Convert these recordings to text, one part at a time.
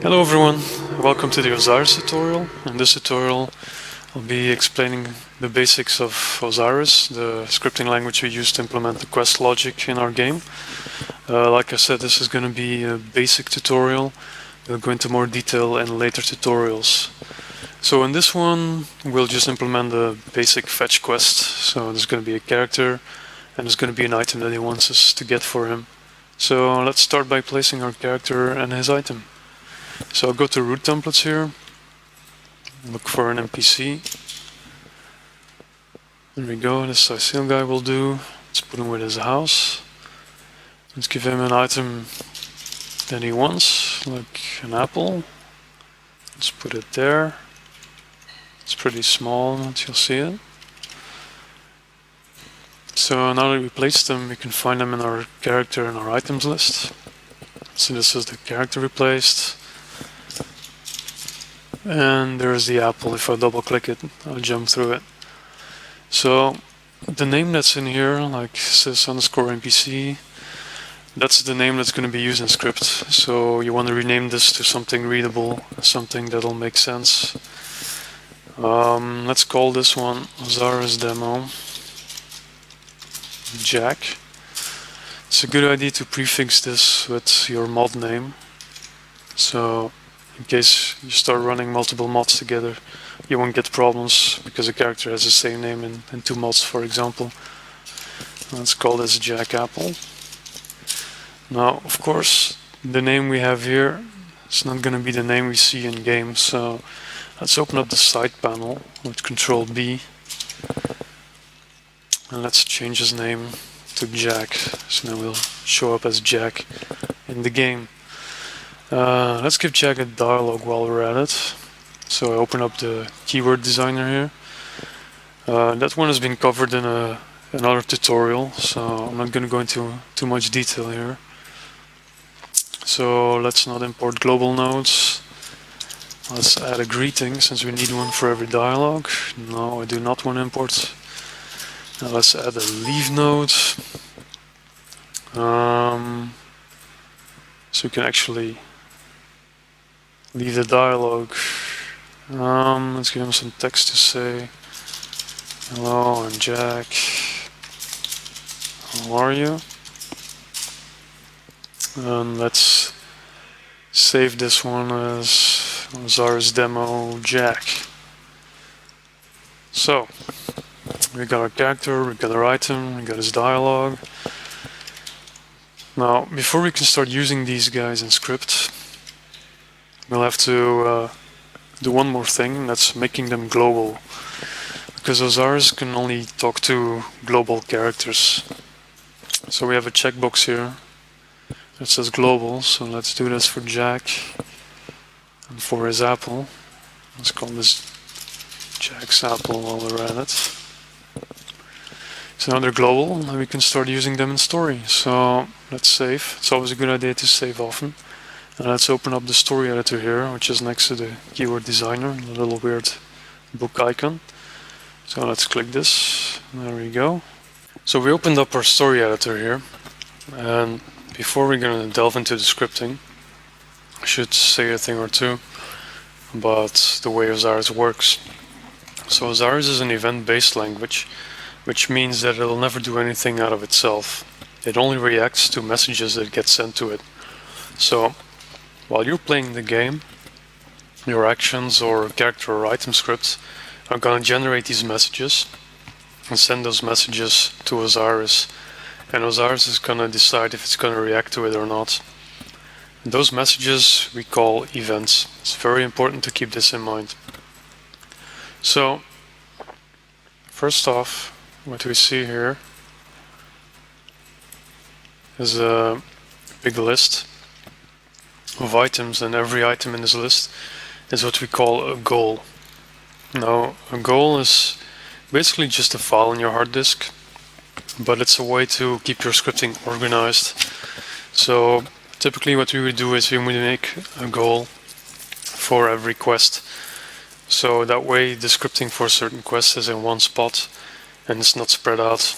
Hello everyone, welcome to the Osiris tutorial. In this tutorial I'll be explaining the basics of Osiris, the scripting language we use to implement the quest logic in our game. Like I said, this is going to be a basic tutorial. We'll go into more detail in later tutorials. So in this one we'll just implement the basic fetch quest. So there's going to be a character and there's going to be an item that he wants us to get for him. So let's start by placing our character and his item. So I'll go to root templates here, look for an NPC. There we go, this ICL guy will do. Let's put him with his house. Let's give him an item that he wants, like an apple. Let's put it there. It's pretty small, but you'll see it. So now that we placed them, we can find them in our character and our items list. So this is the character we placed. And there's the apple. If I double click it, I'll jump through it. So the name that's in here, like sys_npc, that's the name that's going to be used in script. So you want to rename this to something readable, something that'll make sense. Let's call this one Osiris demo Jack. It's a good idea to prefix this with your mod name. So in case you start running multiple mods together, you won't get problems because a character has the same name in two mods, for example. Let's call this Jack Apple. Now, of course, the name we have here is not going to be the name we see in game, so let's open up the side panel with Control B and let's change his name to Jack, so now we'll show up as Jack in the game. Let's give Jack a dialogue while we're at it. So I open up the keyword designer here. That one has been covered in another tutorial, so I'm not going to go into too much detail here. So let's not import global nodes. Let's add a greeting since we need one for every dialogue. No, I do not want to import. Now let's add a leave node. So we can actually leave the dialogue. Let's give him some text to say. Hello, I'm Jack. How are you? And let's save this one as Osiris demo Jack. So we got our character, we got our item, we got his dialogue. Now, before we can start using these guys in script, we'll have to do one more thing, and that's making them global. Because Osiris can only talk to global characters. So we have a checkbox here that says global, so let's do this for Jack and for his apple. Let's call this Jack's apple while we're at it. So now they're global, and we can start using them in story. So let's save. It's always a good idea to save often. And let's open up the story editor here, which is next to the keyword designer, the little weird book icon. So let's click this. There we go. So we opened up our story editor here, and before we're going to delve into the scripting, I should say a thing or two about the way Osiris works. So Osiris is an event-based language, which means that it'll never do anything out of itself. It only reacts to messages that get sent to it. So while you're playing the game, your actions or character or item scripts are going to generate these messages and send those messages to Osiris. And Osiris is going to decide if it's going to react to it or not. And those messages we call events. It's very important to keep this in mind. So, first off, what we see here is a big list of items, and every item in this list is what we call a goal. Now, a goal is basically just a file on your hard disk, but it's a way to keep your scripting organized. So typically what we would do is we would make a goal for every quest. So that way the scripting for a certain quest is in one spot and it's not spread out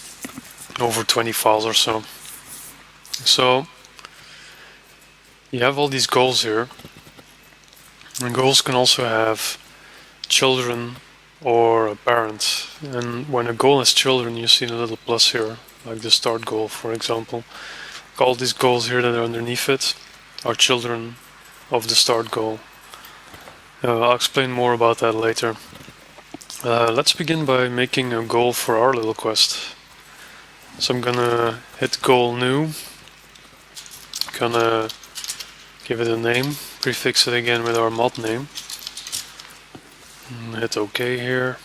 over 20 files or so. So you have all these goals here, And goals can also have children or a parent. And when a goal has children, you see the little plus here, like the start goal, for example. All these goals here that are underneath it are children of the start goal. I'll explain more about that later. Let's begin by making a goal for our little quest. So I'm gonna hit goal new, gonna give it a name, prefix it again with our mod name, and hit OK here.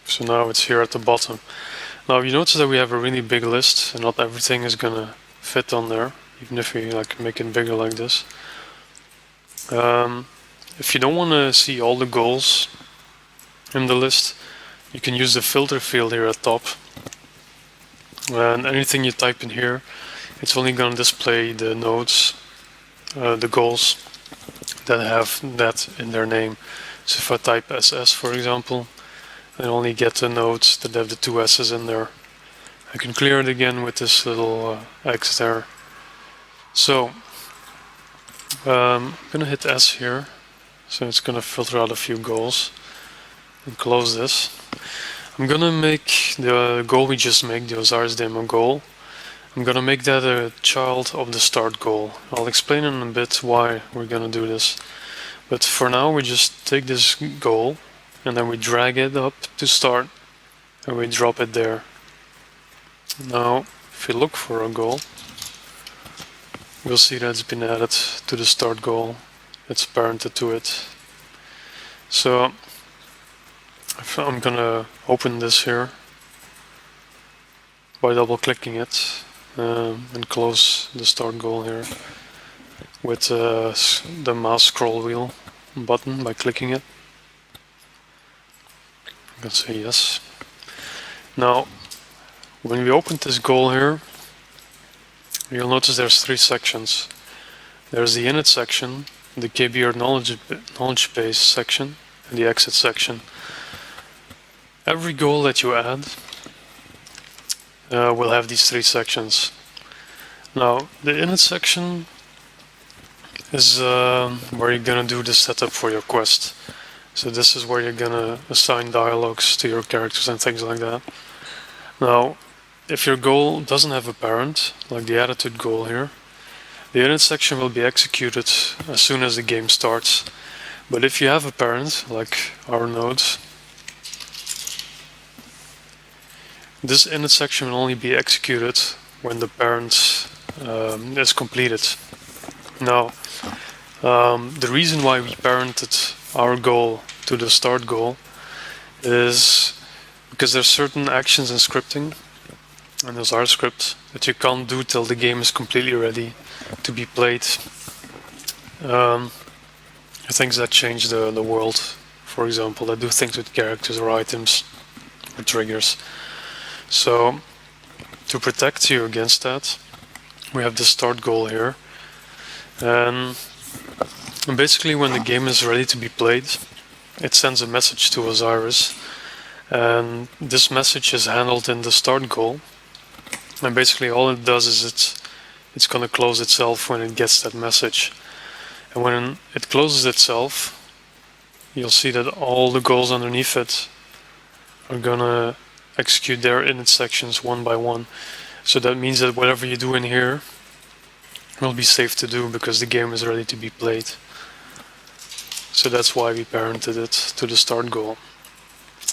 So now it's here at the bottom. Now you notice that we have a really big list, and not everything is gonna fit on there, even if we make it bigger like this. If you don't want to see all the goals in the list, you can use the filter field here at top, and anything you type in here, it's only going to display the nodes, the goals that have that in their name. So if I type SS, for example, I only get the nodes that have the two S's in there. I can clear it again with this little X there. So I'm gonna hit S here, so it's gonna filter out a few goals and close this. I'm gonna make the goal we just made, the Osiris demo goal, I'm gonna make that a child of the start goal. I'll explain in a bit why we're gonna do this. But for now we just take this goal and then we drag it up to start and we drop it there. Now if we look for a goal, we'll see that it's been added to the start goal. It's parented to it. So I'm gonna open this here by double clicking it and close the start goal here with the mouse scroll wheel button by clicking it. I'm gonna say yes. Now when we open this goal here, you'll notice there's three sections. There's the init section, the KB or knowledge base section, and the exit section. Every goal that you add will have these three sections. Now the init section is where you're gonna do the setup for your quest. So this is where you're gonna assign dialogues to your characters and things like that. Now if your goal doesn't have a parent, like the attitude goal here, the init section will be executed as soon as the game starts. But if you have a parent, like our nodes, this init section will only be executed when the parent is completed. Now, the reason why we parented our goal to the start goal is because there's certain actions in scripting, and those are scripts, that you can't do till the game is completely ready to be played. Things that change the world, for example, that do things with characters or items or triggers. So to protect you against that, we have the start goal here, and basically when the game is ready to be played, it sends a message to Osiris, and this message is handled in the start goal, and basically all it does is it's gonna close itself when it gets that message. And when it closes itself, you'll see that all the goals underneath it are gonna execute their init sections one by one. So that means that whatever you do in here will be safe to do because the game is ready to be played. So that's why we parented it to the start goal.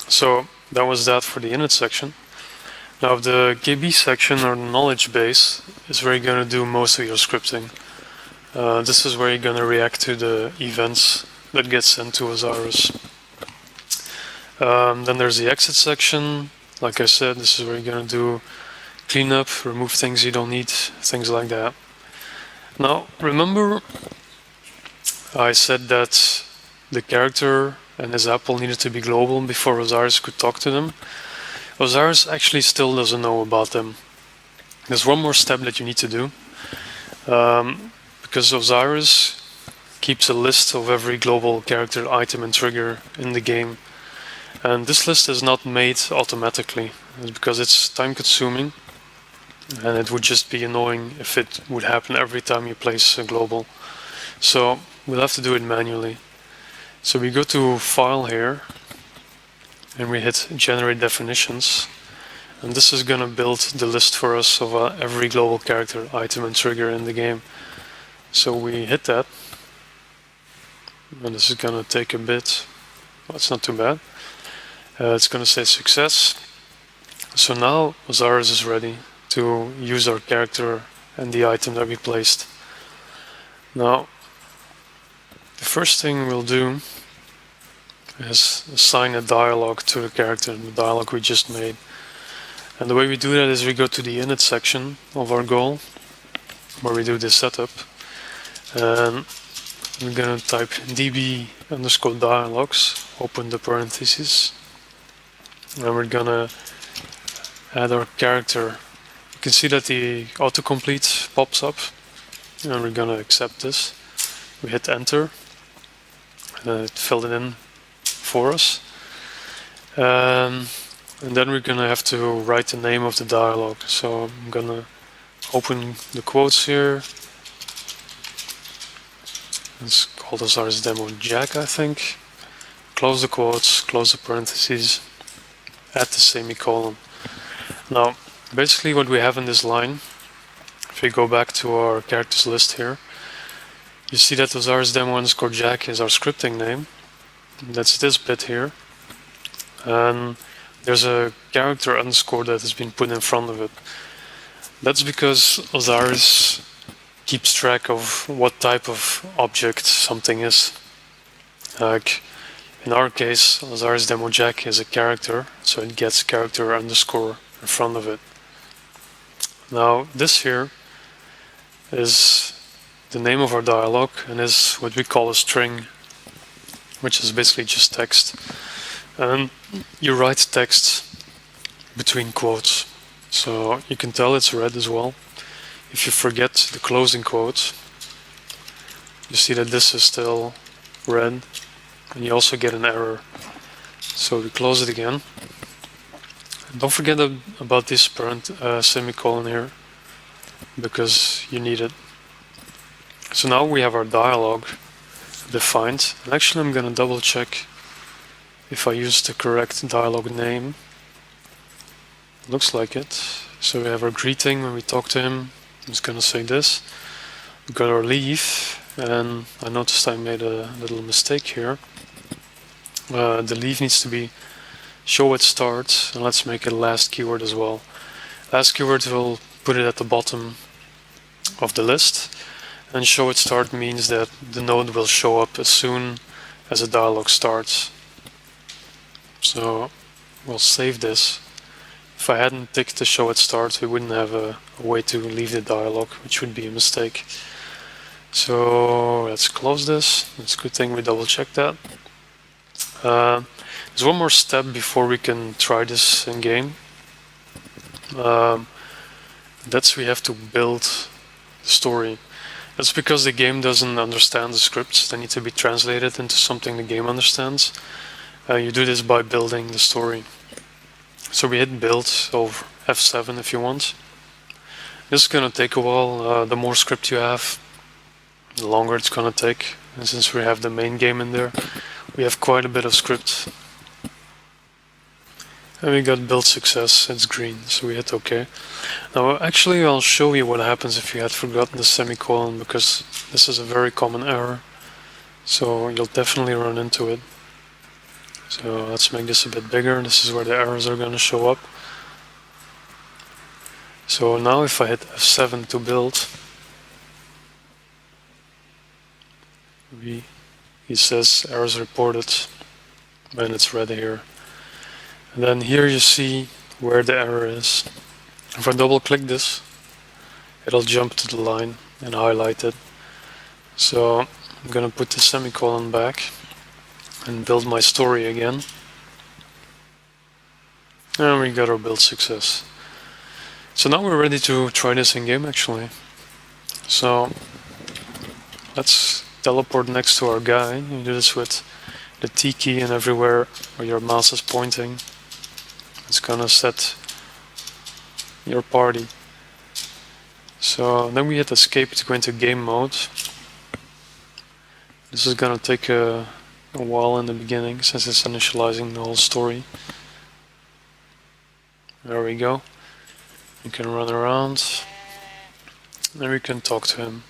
So that was that for the init section. Now the KB section, or knowledge base, is where you're gonna do most of your scripting. This is where you're gonna react to the events that get sent to Osiris. Then there's the exit section. Like I said, this is where you're gonna do cleanup, remove things you don't need, things like that. Now, remember I said that the character and his apple needed to be global before Osiris could talk to them. Osiris actually still doesn't know about them. There's one more step that you need to do. Because Osiris keeps a list of every global character, item and trigger in the game. And this list is not made automatically. It's because it's time consuming. And it would just be annoying if it would happen every time you place a global. So we'll have to do it manually. So we go to File here, and we hit Generate Definitions. And this is going to build the list for us of every global character, item, and trigger in the game. So we hit that. And this is going to take a bit. Well, it's not too bad. It's going to say success. So now Osiris is ready to use our character and the item that we placed. Now, the first thing we'll do is assign a dialogue to the character, the dialogue we just made. And the way we do that is we go to the init section of our goal, where we do this setup, and we're gonna type db_dialogues, open the parentheses, and we're gonna add our character. You can see that the autocomplete pops up, and we're gonna accept this. We hit enter, and it filled it in for us. And then we're gonna have to write the name of the dialogue. So I'm gonna open the quotes here. It's called Osiris Demo Jack, I think. Close the quotes, close the parentheses, add the semicolon. Now, basically what we have in this line, if we go back to our characters list here, you see that Osiris Demo_Jack is our scripting name. That's this bit here. And there's a character underscore that has been put in front of it. That's because Osiris keeps track of what type of object something is. Like in our case, Osiris Demo Jack is a character, so it gets character underscore in front of it. Now this here is the name of our dialogue and is what we call a string, which is basically just text. And you write text between quotes, so you can tell it's red as well. If you forget the closing quote, you see that this is still red, and you also get an error. So we close it again. And don't forget about this semicolon here, because you need it. So now we have our dialogue defined. And actually I'm gonna double check if I use the correct dialogue name. Looks like it. So we have our greeting when we talk to him. I'm just gonna say this. We got our leave, and I noticed I made a little mistake here. The leave needs to be show at start, and let's make it last keyword as well. Last keyword will put it at the bottom of the list, and show at start means that the node will show up as soon as a dialogue starts. So we'll save this. If I hadn't ticked the show at start, we wouldn't have a way to leave the dialogue, which would be a mistake. So let's close this. It's a good thing we double checked that. There's one more step before we can try this in game. That's we have to build the story. That's because the game doesn't understand the scripts. They need to be translated into something the game understands. You do this by building the story. So we hit build over F7 if you want. This is gonna take a while. The more script you have, the longer it's gonna take. And since we have the main game in there, we have quite a bit of script. And we got build success, it's green, so we hit OK. Now actually I'll show you what happens if you had forgotten the semicolon, because this is a very common error. So you'll definitely run into it. So let's make this a bit bigger. This is where the errors are going to show up. So now if I hit F7 to build, he says errors reported, and it's red here. And then here you see where the error is. If I double click this, it'll jump to the line and highlight it. So I'm going to put the semicolon back and build my story again. And we got our build success. So now we're ready to try this in game actually. So let's teleport next to our guy. You do this with the T key, and everywhere where your mouse is pointing, it's gonna set your party. So then we hit escape to go into game mode. This is gonna take a while in the beginning since it's initializing the whole story. There we go. You can run around. Then we can talk to him.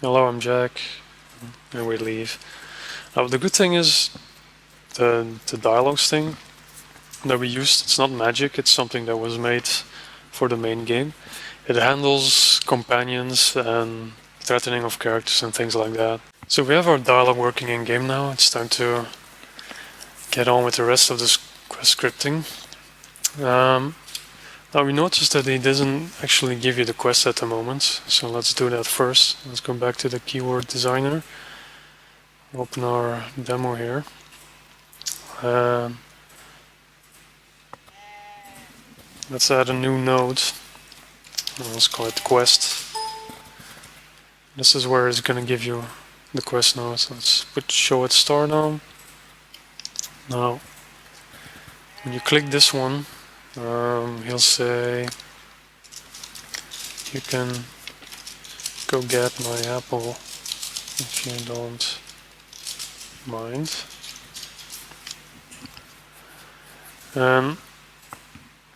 Hello, I'm Jack. And we leave. Now the good thing is the dialogues thing that we used, it's not magic, it's something that was made for the main game. It handles companions and threatening of characters and things like that. So we have our dialogue working in game now. It's time to get on with the rest of this scripting. Now we noticed that it doesn't actually give you the quest at the moment, so let's do that first. Let's go back to the keyword designer, open our demo here. Let's add a new node. Let's call it quest. This is where it's going to give you the quest node. So let's put show at start on. Now, when you click this one, he'll say you can go get my apple if you don't mind.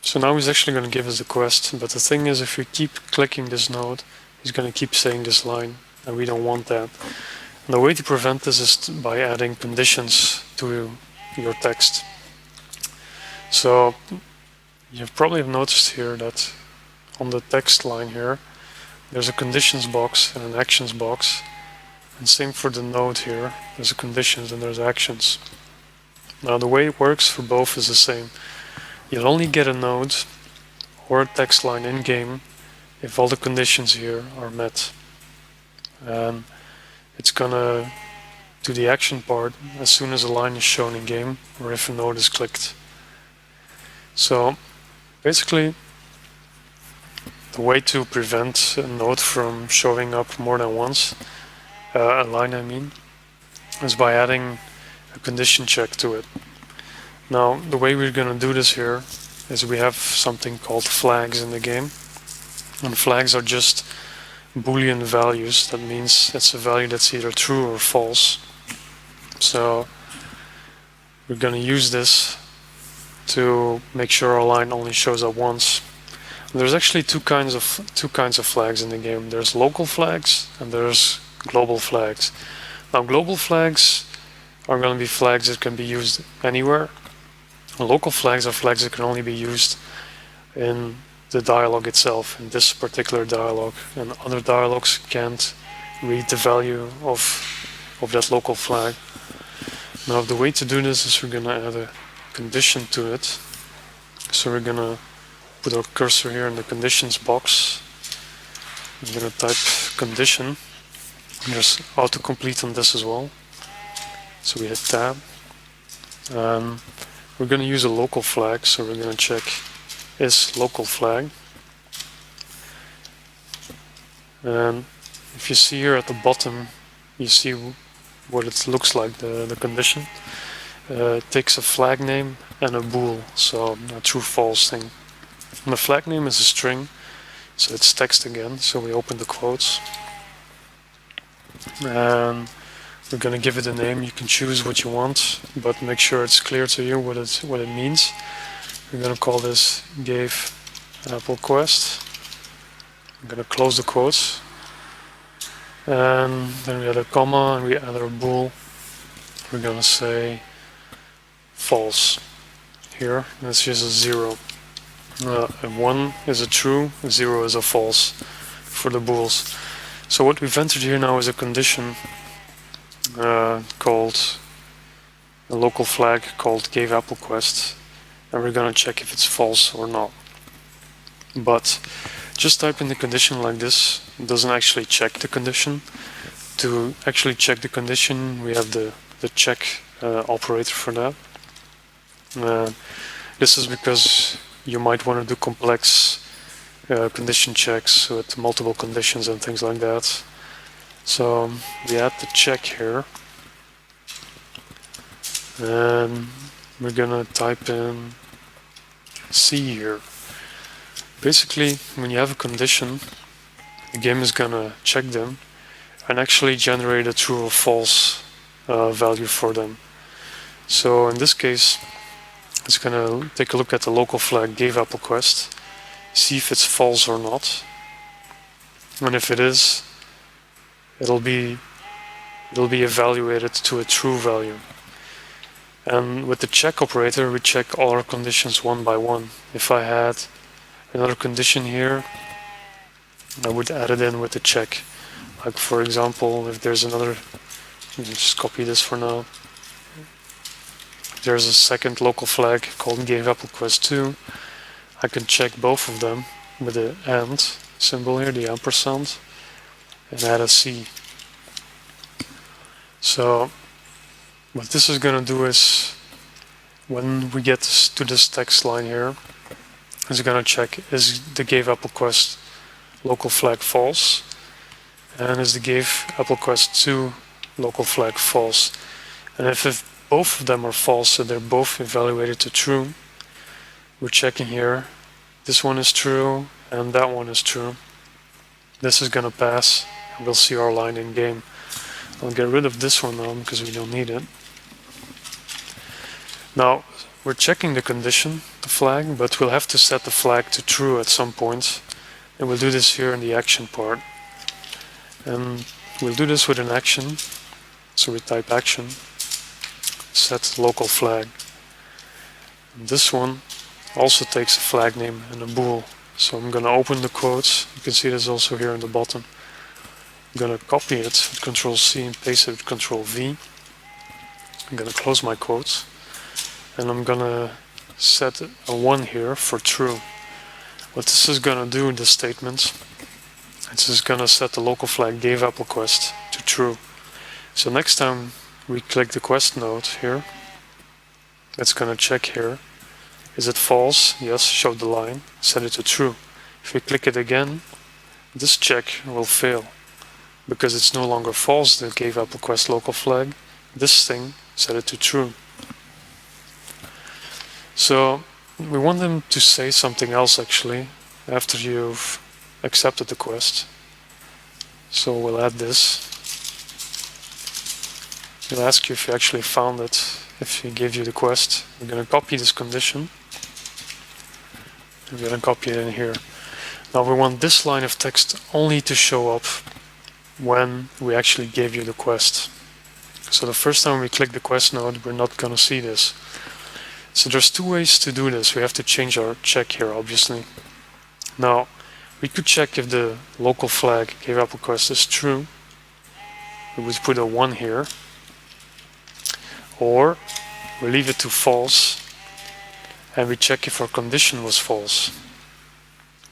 So now he's actually going to give us the quest, but the thing is, if we keep clicking this node, he's going to keep saying this line, and we don't want that. And the way to prevent this is by adding conditions to your text. So you probably have noticed here that on the text line here, there's a conditions box and an actions box, and same for the node here, there's a conditions and there's actions. Now the way it works for both is the same. You'll only get a node or a text line in game if all the conditions here are met. And it's gonna do the action part as soon as a line is shown in game or if a node is clicked. So basically the way to prevent a node from showing up more than once, a line I mean, is by adding a condition check to it. Now, the way we're going to do this here is we have something called flags in the game. And flags are just Boolean values. That means it's a value that's either true or false. So we're going to use this to make sure our line only shows up once. And there's actually two kinds of flags in the game. There's local flags and there's global flags. Now, global flags are going to be flags that can be used anywhere. Local flags are flags that can only be used in the dialogue itself, in this particular dialogue, and other dialogues can't read the value of that local flag. Now the way to do this is we're gonna add a condition to it. So we're gonna put our cursor here in the conditions box. I'm gonna type condition. There's autocomplete on this as well. So we hit tab. We're going to use a local flag, so we're going to check is local flag. And if you see here at the bottom, you see what it looks like, the condition. It takes a flag name and a bool, so a true-false thing. And the flag name is a string, so it's text again, so we open the quotes. And we're going to give it a name. You can choose what you want, but make sure it's clear to you what it means. We're going to call this gave apple quest. I'm going to close the quotes. And then we add a comma and we add our bool. We're going to say false here. That's just a 0. A 1 is a true, a 0 is a false for the bools. So what we've entered here now is a condition called a local flag called gave apple quest, and we're gonna check if it's false or not. But just typing the condition like this doesn't actually check the condition. To actually check the condition, we have the check operator for that. This is because you might want to do complex condition checks with multiple conditions and things like that. So we add the check here, and we're gonna type in C here. Basically, when you have a condition, the game is gonna check them, and actually generate a true or false value for them. So in this case, it's going to take a look at the local flag GaveAppleQuest, see if it's false or not, and if it is, it'll be evaluated to a true value. And with the check operator, we check all our conditions one by one. If I had another condition here, I would add it in with the check. Like for example, if there's another, just copy this for now. There's a second local flag called GaveAppleQuest2. I can check both of them with the AND symbol here, the ampersand, and add a C. So what this is going to do is, when we get to this text line here, it's going to check, is the GaveAppleQuest local flag false, and is the GaveAppleQuest2 local flag false. And if both of them are false, so they're both evaluated to true, we're checking here, this one is true and that one is true. This is going to pass, and we'll see our line in game. I'll get rid of this one now because we don't need it. Now we're checking the condition, the flag, but we'll have to set the flag to true at some point, and we'll do this here in the action part. And we'll do this with an action, so we type action, set local flag. And this one also takes a flag name and a bool. So I'm going to open the quotes. You can see this also here in the bottom. I'm going to copy it with Control C and paste it with Control V. I'm going to close my quotes, and I'm going to set a 1 here for true. What this is going to do in this statement, it's just going to set the local flag GaveAppleQuest to true. So next time we click the quest node here, it's going to check here, is it false? Yes, show the line, set it to true. If we click it again, this check will fail, because it's no longer false, the GaveAppleQuest local flag. This thing set it to true. So we want them to say something else actually after you've accepted the quest. So we'll add this. It'll ask you if you actually found it, if he gave you the quest. We're going to copy this condition. We're going to copy it in here. Now we want this line of text only to show up when we actually gave you the quest. So the first time we click the quest node, we're not going to see this. So there's two ways to do this. We have to change our check here, obviously. Now, we could check if the local flag GaveAppleQuest is true. We would put a 1 here. Or we leave it to false, and we check if our condition was false.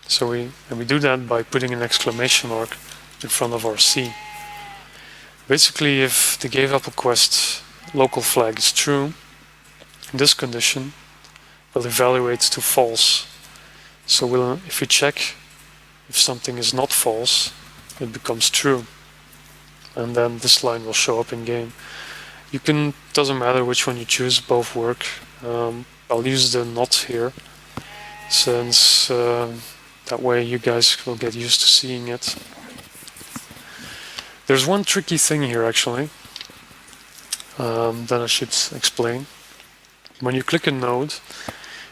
So we do that by putting an exclamation mark in front of our C. Basically, if the GaveAppleQuest local flag is true, this condition will evaluate to false. So if we check if something is not false, it becomes true, and then this line will show up in game. Doesn't matter which one you choose, both work. I'll use the not here, since that way you guys will get used to seeing it. There's one tricky thing here actually that I should explain. When you click a node,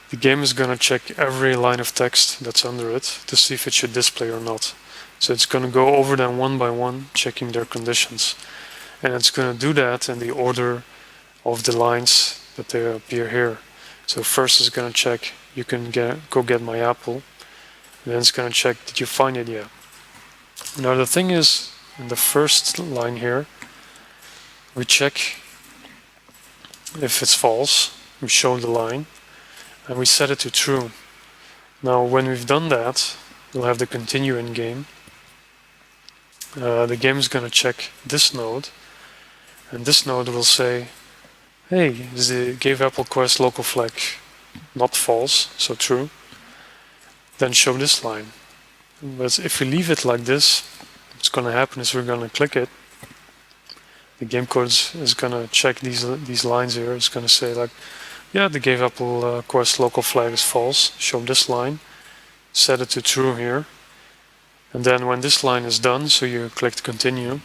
the game is going to check every line of text that's under it to see if it should display or not. So it's going to go over them one by one, checking their conditions. And it's going to do that in the order of the lines that they appear here. So first it's going to check, you can go get my apple. And then it's going to check, did you find it yet? Now the thing is, in the first line here, we check if it's false, we show the line, and we set it to true. Now when we've done that, we'll have the continue in game. The game is going to check this node, and this node will say, hey, is the GaveAppleQuest local flag not false, so true? Then show this line. But if we leave it like this, what's going to happen is we're going to click it. The game code is going to check these lines here. It's going to say like, yeah, the GaveAppleQuest local flag is false. Show this line. Set it to true here. And then when this line is done, so you click continue,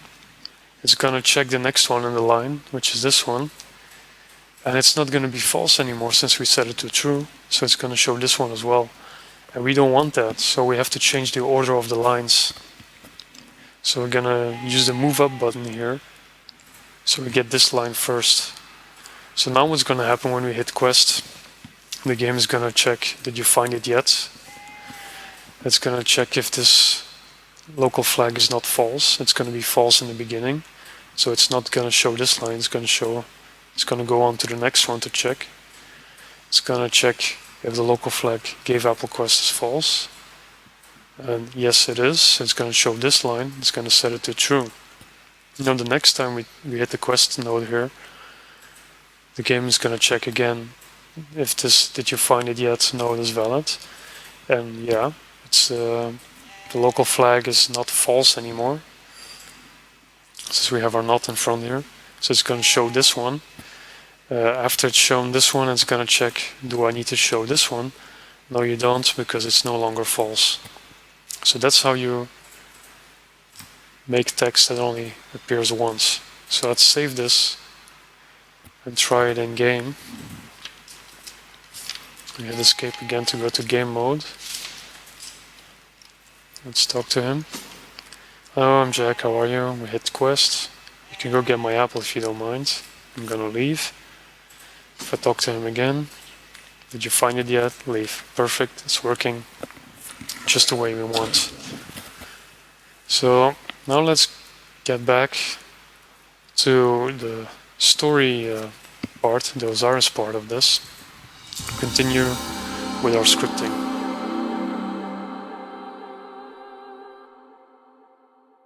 it's gonna check the next one in the line, which is this one, and it's not gonna be false anymore since we set it to true, so it's gonna show this one as well. And we don't want that, so we have to change the order of the lines. So we're gonna use the move up button here, so we get this line first. So now what's gonna happen when we hit quest, the game is gonna check, did you find it yet? It's gonna check if this local flag is not false. It's gonna be false in the beginning, so it's not gonna show this line, it's gonna go on to the next one to check. It's gonna check if the local flag gave Apple Quest is false. And yes, it is. So it's gonna show this line, it's gonna set it to true. Now the next time we hit the quest node here, the game is gonna check again if this, did you find it yet? No, it is valid. And yeah, it's the local flag is not false anymore, since we have our not in front here. So it's gonna show this one. After it's shown this one, it's gonna check, do I need to show this one? No, you don't, because it's no longer false. So that's how you make text that only appears once. So let's save this and try it in game. We hit escape again to go to game mode. Let's talk to him. Hello, I'm Jack, how are you? We hit quest. You can go get my apple if you don't mind. I'm gonna leave. If I talk to him again, did you find it yet? Leave. Perfect, it's working just the way we want. So now let's get back to the story part, the Osiris part of this. Continue with our scripting.